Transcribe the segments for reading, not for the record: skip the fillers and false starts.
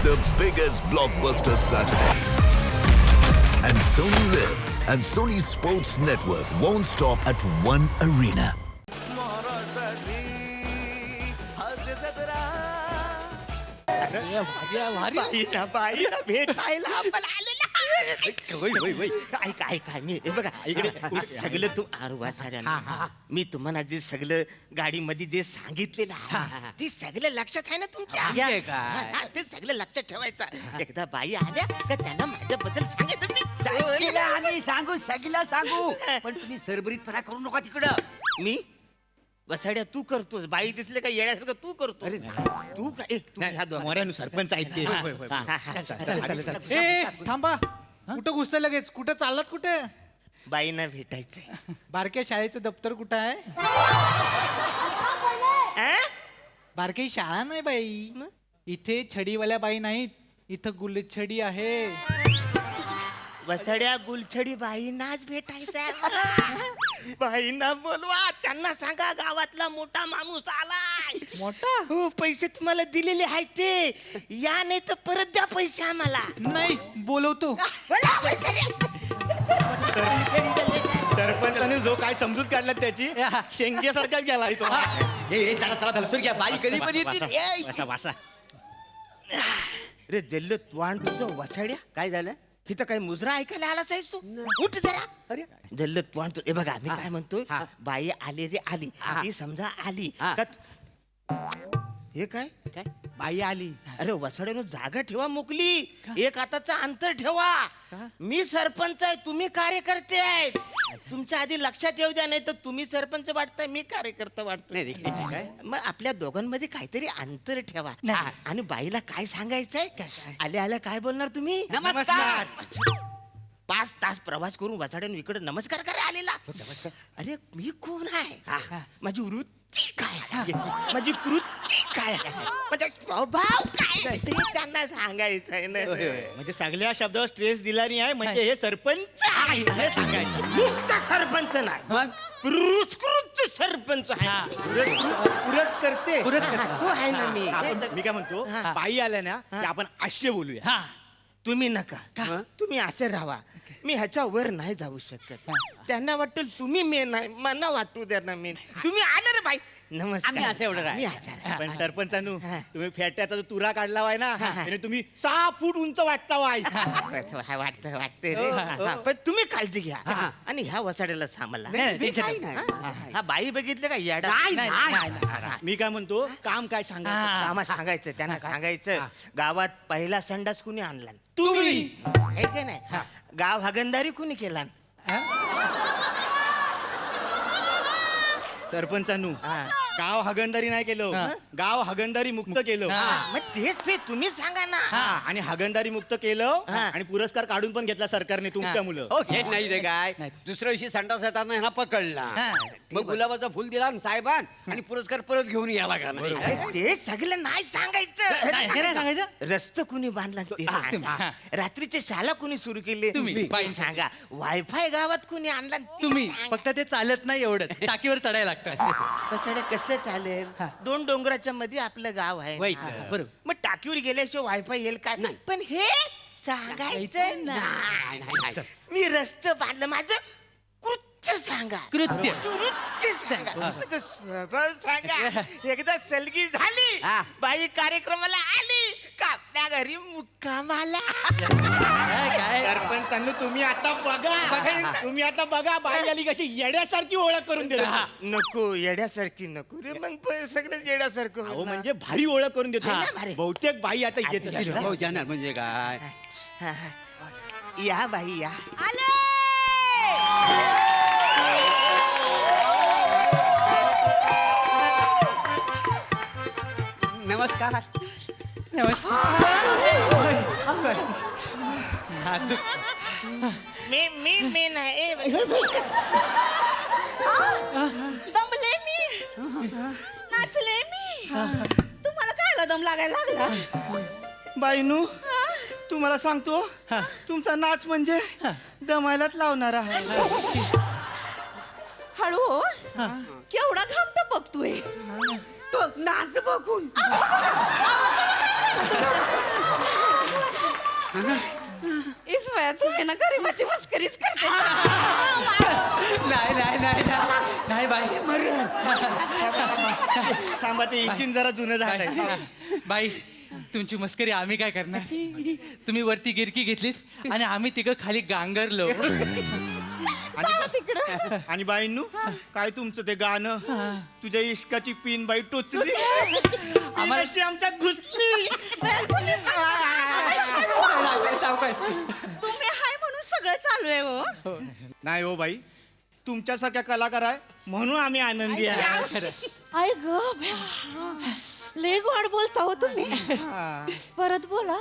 the biggest blockbuster Saturday. And Sony Live and Sony Sports Network won't stop at one arena. बाईला भेटायला आपण आलेलो. ऐका मी हे बघा इकडे सगळं तू आरवा साड्या मी तुम्हाला जे सगळं गाडीमध्ये जे सांगितलेलं आहे ते सगळं लक्षात आहे ना तुमच्या हा, ते सगळं लक्षात ठेवायचं. एकदा बाई आल्या का त्यांना माझ्याबद्दल सांगायचं मी आम्ही सांगू सगळं सांगू पण तुम्ही सरबरीतपणा करू नका तिकडं. मी बसाड्या तू करतोस बाई दिसले का येण्यासारखं तू करतो. तू काय तू ह्या दोघांनुसार सरपंच आहेत ए थांबा कुठं घुसतं लगेच कुठं चाललात कुठे बाईंना भेटायचंय. बारक्या शाळेचं दप्तर कुठं आहे बारकी शाळा नाही बाई इथे छडीवाल्या बाई नाहीत इथं गुलछडी आहे. वसड्या गुलछडी बाईंनाच भेटायचंय. बाईंना बोलवा त्यांना सांगा गावातला मोठा माणूस आलाय. मोठा हो पैसे तुम्हाला दिलेले आहेत ते या नाही तर परत द्या पैसे आम्हाला. नाही बोलवतो. सरपंचाने जो काय समजूत काढला त्याची शेंग्यासारखा गेला तो. चला बाई कधी पण येतील. रे जल्ल त्वाण तुझं वसड्या काय झालं इथं काही मुजरा ऐकायला आलाच आहेस तू. उठ जरा. अरे जल्ल त्वाण तू हे बघा मी काय म्हणतोय बाई आली रे आली ती समजा आली हे काय काय बाई आली. अरे वसड्यानं जागा ठेवा मोकली. एक हाताचं अंतर ठेवा. मी सरपंच आहे तुम्ही कार्यकर्ते आहेत. तुमच्या आधी लक्षात येऊ द्या नाही तर तुम्ही सरपंच वाटताय मी कार्यकर्ता वाटतोय. मग आपल्या दोघांमध्ये काहीतरी अंतर ठेवा. आणि बाईला काय सांगायचंय आल्या आल्या काय बोलणार तुम्ही नमस्कार. 5 तास प्रवास करून वसाड्यानं इकडे नमस्कार करा आलेला. अरे मी कोण आहे माझी वृत्ती काय आहे? माझी कृती काय आहे? माझा स्वभाव काय आहे? ते त्यांना सांगायचंय ना. म्हणजे सगळ्या शब्दावर स्ट्रेस दिला नाही आहे म्हणजे हे सरपंच आहे हे सांगायचं. नुसता सरपंच नाही पुरस्कृत सरपंच आहे. पुरस करते तो आहे ना मी. मी काय म्हणतो बाई आल्या ना की आपण आश्य बोलूया. तुम्ही नका तुम्ही असे राहा. मी ह्याच्या वर नाही जाऊ शकत. त्यांना वाटेल तुम्ही मेन आहे मला वाटू द्या ना मेन. तुम्ही आले रे बाई नमस्कार. आम्ही असं एवढं मी असं पण सरपंचानू तुम्ही फेट्याचा जो तुरा काढला वाय ना त्याने तुम्ही 6 फूट उंच वाटता वाय. वाटतं रे. पण तुम्ही काळजी घ्या आणि ह्या वसाड्याला सांभाळा. हा बाई बघितलं का येडा. मी काय म्हणतो काम काय सांगा कामा सांगायचं त्यांना सांगायचं गावात पहिला संडास कुणी आणला तुम्ही. हे काय नाही गाव हगंदारी कुणी केला सरपंचानू गाव हगंदारी नाही केलं गाव हगंदारी मुक्त केलं. मग तेच ते तुम्ही सांगा ना. आणि हगंदारी मुक्त केलं आणि पुरस्कार काढून पण घेतला सरकारने तुमच्या मुलं. हो हे नाही रे काय दुसऱ्या दिवशी संडास येताना ह्याला पकडला मग गुलाबाचं फुल दिला साहेबान आणि पुरस्कार परत घेऊन यायला का नाही. अरे ते सगळं नाही सांगायचं. रस्ता कुणी बांधला ते सांगा. रात्रीच्या शाळा कुणी सुरू केली तुम्ही. बाई सांगा. वायफाय गावात कुणी आणला तुम्ही फक्त ते चालत नाही एवढं टाकीवर चढायला लागतं. कसं चालेल 2 डोंगराच्या मध्ये आपलं गाव आहे. बरोबर. मग टाकीवर गेल्याशिवाय वायफाय येईल काय पण हे सांगायचं नाही. मी रस्ता बांधलं माझं कृत्य सांगा. कृत्य सांगा माझं स्वभाव सांगा. एकदा सलगी झाली बाई कार्यक्रमाला आली का आपल्या घरी मुक्कामाला. सरपंचांनी तुम्ही आता बघा तुम्ही आता बघा बाई आली कशी येड्यासारखी ओळख करून देतो. नको येड्यासारखी नको रे. मग सगळं येड्यासारखं हो म्हणजे भारी ओळख करून देतो. भारी. बहुतेक बाई आता येत हो जाणार म्हणजे काय या बाई या. नमस्कार. मी नाही दमले मी नाचले मी तुम्हाला काय दम लागायला लागला. बाईनू तुम्हाला सांगतो तुमचा नाच म्हणजे दमायलाच लावणारा आहे. हळू हो केवढा घामतो बघतोय. नाच बघून आवाजाला काय झालं तुमच्या? इस वयात तुम्ही ना गरीबाची मस्करीच करते. नाही नाही नाही नाही. नाही बाई थांबा ते इंजिन जरा जुनं झालंय. बाई तुमची मस्करी आम्ही काय करणार. तुम्ही वरती गिरकी घेतलीत आणि आम्ही तिघं खाली गांगरलो. जावा तिकडं. आणि बाईंनू काय तुमचं ते गाणं तुझ्या इश्काची पिन बाई टोचली आम्हाला- अशी आमच्या घुसली. सावकाश. तुम्ही हाय म्हणून सगळं चालू आहे हो. नाही हो बाई तुमच्यासारख्या कलाकार आहे म्हणून आम्ही आनंदी आहे. आय ग लय गोड बोलता हो तुम्ही. परत बोला.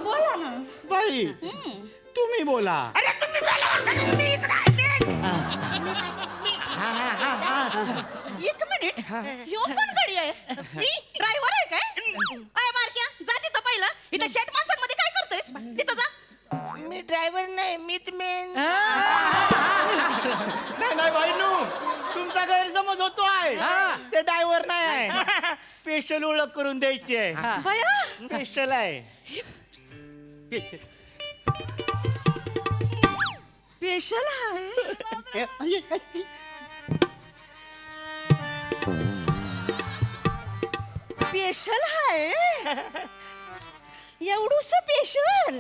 बोला ना. बाई तुम्ही बोला. एक मिनिट ह्यो कोण गडी आहे. मी ड्रायव्हर आहे काय. अय बारक्या जा तिथं पहिलं. इथं शेट माणसांमध्ये काय करतोयस तिथं जा. मी ड्रायव्हर नाही मीच मेन. नाही नाही बाईंनू तुमचा गैरसमज होतो आहे. ते ड्रायव्हर नाही आहे. स्पेशल ओळख करून द्यायची आहे. बया स्पेशल आहे. स्पेशल आहे. स्पेशल आहे. एवढूस स्पेशल.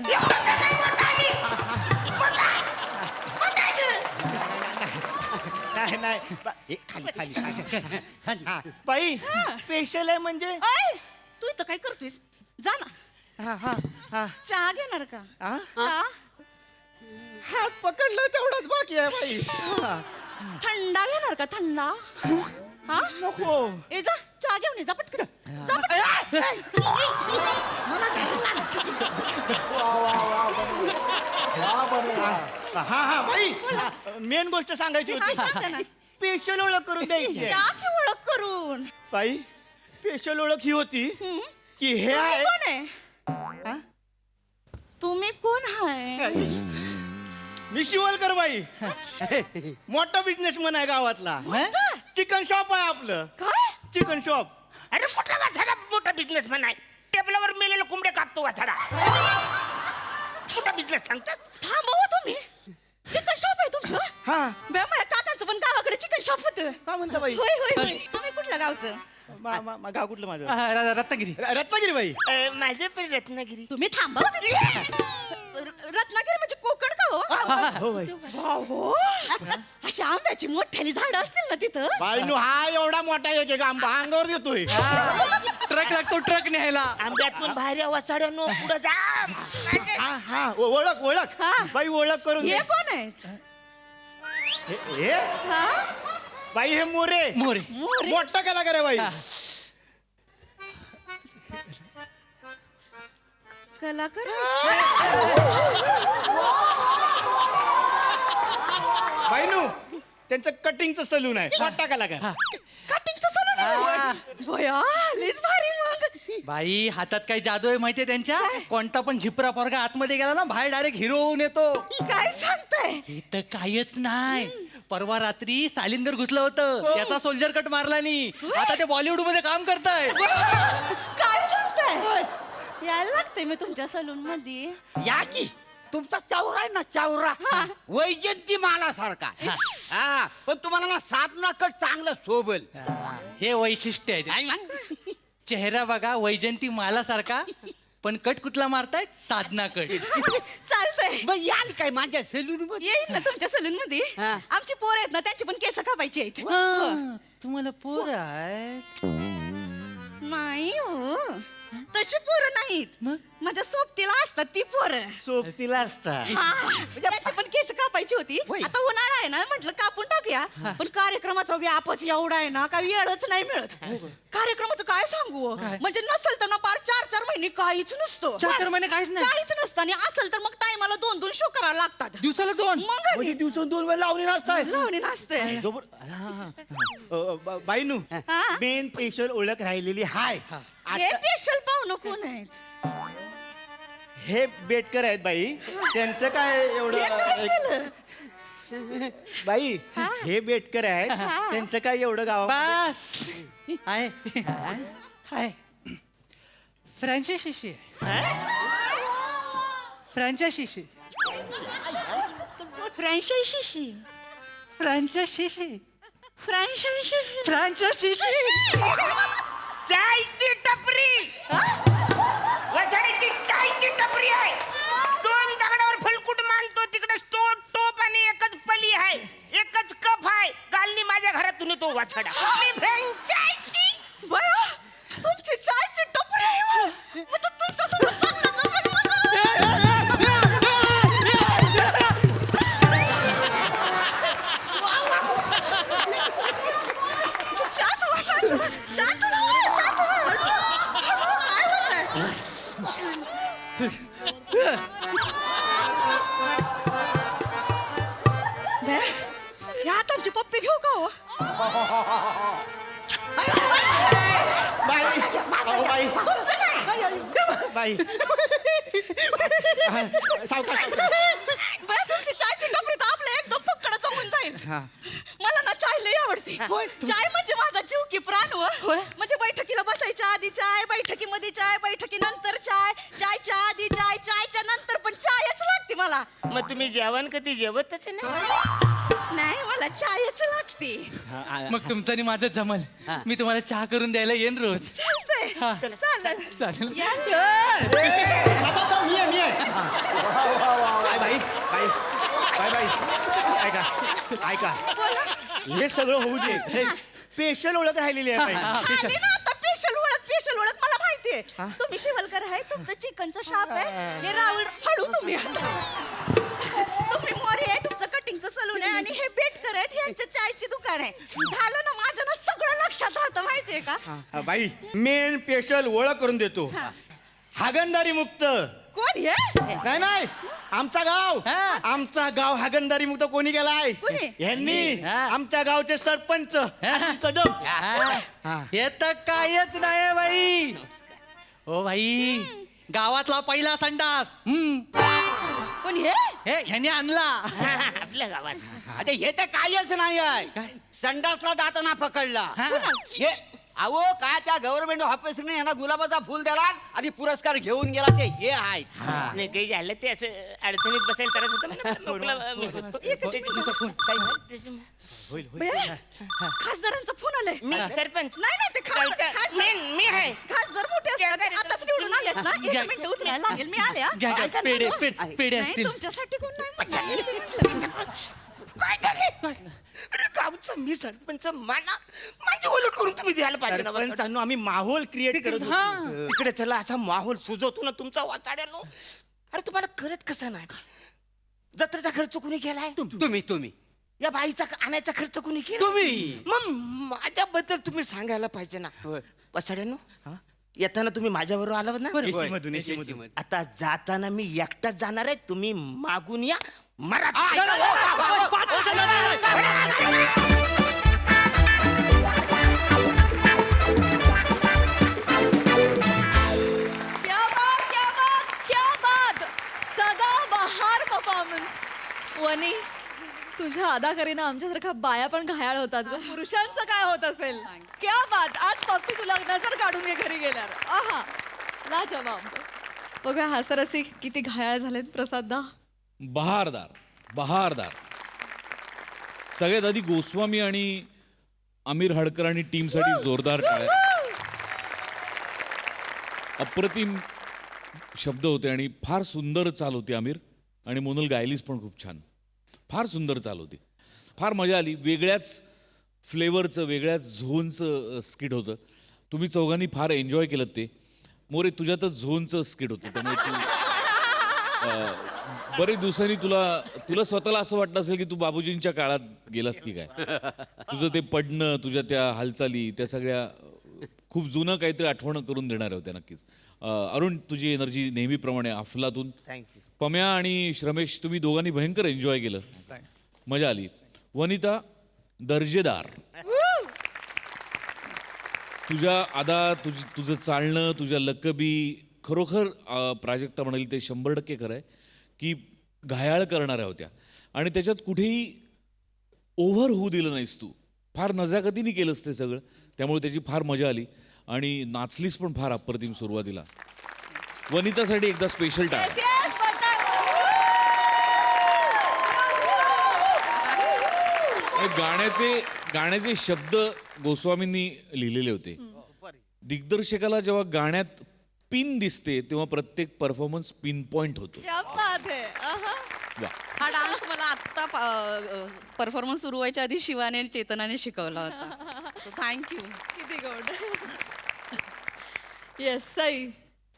नाही नाही खाली खाली खाली. हा, बाई स्पेशल आहे म्हणजे अय तू इथं काय करतोयस. जा ना. हा हा हा चहा घेणार का. हा? चहा हात पकडलं तेवढंच बाकी आहे बाई. हा. थंडा घेणार का थंडा. हा नको. ए जा चहा घेऊन ये जा पटकन. जा पटकन. हा हा बाई मेन गोष्ट सांगायची काय सांगता ना. होती. स्पेशल ओळख करून द्यायची आहे. या की ओळख करून. बाई स्पेशल ओळख ही होती की हे तुम्ही आहे. कोण आहे. हा? तुम्ही कोण आहे. मी शिवलकर बाई मोठा बिझनेसमन आहे गावातला. चिकन शॉप आहे आपलं. काय चिकन शॉप. अरे मोठा वाछाडा मोठा बिझनेसमॅन आहे. टेबलावर मेलेले कोंबडे कापतो वाछाडा. मोठा बिझनेस सांगतात. थांबवा तुम्ही. चिकन शॉप आहे तुमचं. हा बे माझ्या काकांचं पण गावाकडे चिकन शॉप होतं. काय म्हणता बाई. होय होय होय. तुम्ही कुठल्या गावचं. गाव कुठलं माझं. रत्नागिरी. रत्नागिरी बाई. माझे पण रत्नागिरी. तुम्ही थांबा हो तिथे. रत्नागिरी म्हणजे कोकण का हो. हो बाई. हो अशी आंब्याची मोठ्याली झाड असतील ना तिथं. बाई नो हा एवढा मोठा एक एक आंबा अंगावर देतोय. ट्रक लागतो ट्रक न्यायला. आंब्यातून बाहेर वासाड्यानो पुढे जा. हा हा ओळख ओळख हा. बाई ओळख करून हे दे. कोण आहेत. हे हा बाई हे मोरे मोरे. मोरे. मोठा कलाकार आहे बाई. कलाकार. बाई नो त्यांचं कटिंगचं सलून आहे. मोठा कलाकार. कटिंगचं सलून. बया लयच भारी मग. बाई हातात काही जादू आहे माहितीये त्यांच्या. कोणता पण झिपरा पोरगा आतमध्ये गेला ना बाहेर डायरेक्ट हिरो होऊन येतो. काय सांगताय. इथं कायच नाही. परवा रात्री सालिंदर घुसलं होतं. त्याचा सोल्जर कट मारला नी. आता ते बॉलिवूड मध्ये काम करताय. काय सांगताय. यायला लागतंय मी तुमच्या सलून मध्ये. या की तुमचा चावरा आहे ना चावरा वैजंती माला सारखा. हा पण तुम्हाला ना साधना कट चांगलं सोबल. हे वैशिष्ट्य आहे काय ते. म्हण? चेहरा बघा वैजंती माला सारखा पण कट कुठला मारताय. साधना कट. चालतंय. मग याल काय माझ्या सेलून मध्ये. येईन ना तुमच्या सलून मध्ये. हा. आमची पोर आहेत ना त्यांची पण केस कापायची आहेत. तुम्हाला पोर आहे. नाही हो तशी पोरं नाहीत. मग? माझ्या सोबतीला असतात ती पोरं. सोबतीला असता. त्याची पण केस कापायची होती. आता उन्हाळा आहे ना म्हटलं कापून टाकूया. पण कार्यक्रमाचा व्यापच एवढा आहे ना काही वेळच नाही मिळत. कार्यक्रमाचं काय सांगू म्हणजे नसेल तर ना पार 4-4 महिने काहीच नसतं. 4-4 महिने काहीच नाही. काहीच नसतं आणि असेल तर मग टायमाला 2-2 शो करायला लागतात. दिवसाला 2. मग आणि म्हणजे दिवसून 2 वेळा लावणी नसताय. लावणी नसते. बाईनू हा. मेन स्पेशल ओळख राहिलेली हाय. हे स्पेशल पाहुणं कोण आहेत. हे बेटकर आहेत बाई. त्यांचं काय हे काय एवढं केलं? बाई हे बेटकर आहेत. त्यांचं काय एवढं गाव. बस आहे आहे फ्रँचायशी फ्रँचायशी फ्रँचायशी फ्रँचायशी फ्रँचायशी फ्रँचायशी चायची टपरी वसाड्याची चायची टपरी आहे. 2 दगडावर फलकुट मांडतो, तिकडे टोप आणि एकच पली आहे, एकच कप आहे. कालनी माझ्या घरातून तो वाछडा. मी फ्रँचायझी. बया तुमची चायची टपरी आहे हो. मग तर तुमच्यासोबत चांगलं जमेल माझं. शांत व्हा, शांत व्हा, शांत व्हा, शांत व्हा. काय होतंय? बे, या हातांची पप्पी घेऊ का हो? बाई अहो, बाई तुमचं नाही. बाई सावकाश बया तुमची चायची टपरी तर आपलं एकदम फक्कड जमून जाईल. मला ना चाय लई आवडते. चाय म्हणजे माझा जीव की प्राण हो. म्हणजे बैठकीला बसायच्या आधी चाय, बैठकीमध्ये चाय, बैठकीनंतर चाय, चायच्या आधी चाय, चायच्या नंतर पण चायच लागते मला. मग तुम्ही जेवण कधी जेवतच नाही? नाही मला चायच लागते. मग तुमचं आणि माझं जमल. मी तुम्हाला चहा करून द्यायला येईन रोज. चालतंय चालेल चालेल. या. मी आहे बाई बाई बाई बाई ऐका ऐका हे सगळं होऊ दे. स्पेशल ओळख राहिलेली आहे बाई. झाली ना आता स्पेशल ओळख मला माहितीये. तुम्ही शिवलकर आहे, तुमचं चिकनचं शॉप आहे. हे राहुल हळू तुम्ही तुम्ही मोरे आहे, तुमचं कटिंगचं सलून आहे, आणि हे बेटकर आहेत, ह्यांचं चायची दुकान आहे. झालं ना माझं ना सगळं लक्षात राहतं माहितीये का. बाई मेन स्पेशल ओळख करून देतो. हागणदारी मुक्त. कोण हे? नाही आमचा गाव हागणदारी मुक्त कोणी केलाय? कोणी? यांनी. आमच्या गावचे सरपंच कदम. हे तर कायच नाही बाई. ओ बाई, गावातला पहिला संडास कोण हे? हे ह्याने आणला. आपल्या गावात आता हे तर कायच नाही आहे. संडासला जाताना पकडला. हे अहो काय त्या गव्हर्नमेंट ऑफिसने यांना गुलाबाचा फुल दिला आणि पुरस्कार घेऊन गेला ते हे आहे. नाही काही झालं ते असं अडचणीत बसायला त्रास होतं म्हणून बया, खासदारांचा फोन आलाय. मी सरपंच. नाही नाही ते खासदार मी आहे. खासदार मोठे असतात, आताच निवडून आलेत ना. 1 मिनिट उचलायला लागेल. मी आले हा. घ्या, ऐका ना, पेढे, हो. पेढे नाही, असतील. तुमच्यासाठी कोण नाही म्हटलं. काय झाले? अरे गावचा मी सरपंच, मला माझी ओळख करून तुम्ही द्यायला पाहिजे ना. सरपंचांनो आम्ही माहोल क्रिएट करत होतो. तिकडे चला असा माहोल सुजवतो ना तुमचा वाचाड्यानो. अरे तुम्हाला करत कसा नाही? जत्रेचा खर्च कुणी केलाय? तुम्ही या बाईचा आणायचा खर्च कुणी केला? तुम्ही. मग माझ्याबद्दल तुम्ही सांगायला पाहिजे ना. वाचाड्यानो येताना तुम्ही माझ्याबरोबर आलात ना. AC मधून. आता जाताना मी एकटाच जाणार आहे. तुम्ही मागून या. मराठी क्या बात सदाबहार परफॉर्मन्स. वनी तुझ्या अदाकारीनं आमच्यासारख्या बाया पण घायाळ होतात ग. पुरुषांचं काय होत असेल. क्या बात. आज पप्पी तुला नजर काढून ये घरी गेल्यावर. आहा लाजवाब. बघूया हास्यरसिक किती घायाळ झालेत. प्रसाददा. बहारदार सगळ्यात आधी गोस्वामी आणि आमिर हडकर आणि टीमसाठी जोरदार टाळ्या. अप्रतिम शब्द होते आणि फार सुंदर चाल होती. आमिर आणि मोनल गायलीस पण खूप छान. फार सुंदर चाल होती. फार मजा आली. वेगळ्याच फ्लेवरचं, वेगळ्याच झोनचं स्किट होतं. तुम्ही चौघांनी फार एन्जॉय केलं ते. मोरे तुझ्यातच झोनचं स्किट होतं, त्यामुळे तू बरेच दिवसांनी तुला स्वतःला असं वाटलं असेल की तू बाबूजींच्या काळात गेलास की काय. तुझं ते पडणं, तुझ्या त्या हालचाली, त्या सगळ्या खूप जुनं काहीतरी आठवण करून देणार होत्या नक्कीच. अरुण तुझी एनर्जी नेहमीप्रमाणे अफलातून. पम्या आणि श्रमेश तुम्ही दोघांनी भयंकर एन्जॉय केलं. मजा आली. वनिता दर्जेदार. तुझ्या तुझं चालणं, तुझ्या लकबी खरोखर प्राजक्ता म्हणाली ते 100% खरं आहे की घायाळ करणाऱ्या होत्या. आणि त्याच्यात कुठेही ओव्हर होऊ दिलं नाहीस तू. फार नजाकतीने केलंस ते सगळं, त्यामुळे त्याची फार मजा आली. आणि नाचलीस पण फार अप्रतिम सुरुवातीला. वनितासाठी एकदा स्पेशल टाळ्या. Yes, yes, बरं. गाण्याचे शब्द गोस्वामींनी लिहिलेले होते. दिग्दर्शकाला जेव्हा गाण्यात पिन दिसते तेव्हा प्रत्येक परफॉर्मन्स पिन पॉइंट होतो. क्या बात है. आहा. वा. हा डान्स मला आत्ता परफॉर्मन्स सुरू व्हायच्या आधी शिवाने आणि चेतनाने शिकवला होता. थँक्यू. किती गोड. येस सई.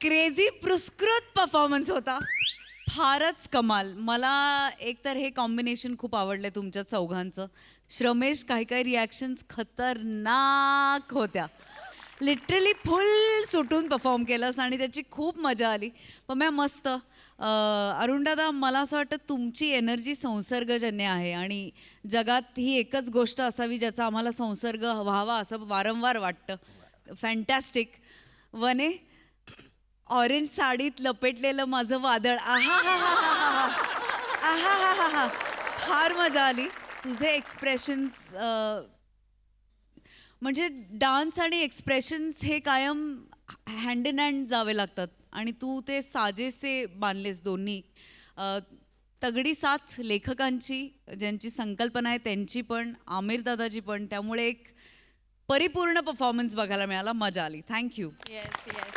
क्रेझी पुरस्कृत परफॉर्मन्स होता. फारच कमाल. मला एकतर हे कॉम्बिनेशन खूप आवडलं तुमच्या चौघांचं. श्रमेश काही काही रिॲक्शन्स खतरनाक होत्या. लिटरली फुल सुटून परफॉर्म केलंस आणि त्याची खूप मजा आली. पण मॅम मस्त. अरुणदादा मला असं वाटतं तुमची एनर्जी संसर्गजन्य आहे आणि जगात ही एकच गोष्ट असावी ज्याचा आम्हाला संसर्ग व्हावा असं वारंवार वाटतं. फॅन्टॅस्टिक. वने ऑरेंज साडीत लपेटलेलं माझं वादळ. आहा हा हा हा आहा हा हा हा. फार मजा आली. तुझे एक्सप्रेशन्स म्हणजे डान्स आणि एक्सप्रेशन्स हे कायम हँड इन हँड जावे लागतात आणि तू ते साजेसे बांधलेस दोन्ही. तगडी साथ लेखकांची ज्यांची संकल्पना आहे त्यांची पण, आमिर दादाची पण. त्यामुळे एक परिपूर्ण परफॉर्मन्स बघायला मिळाला. मजा आली. थँक्यू. Yes yes.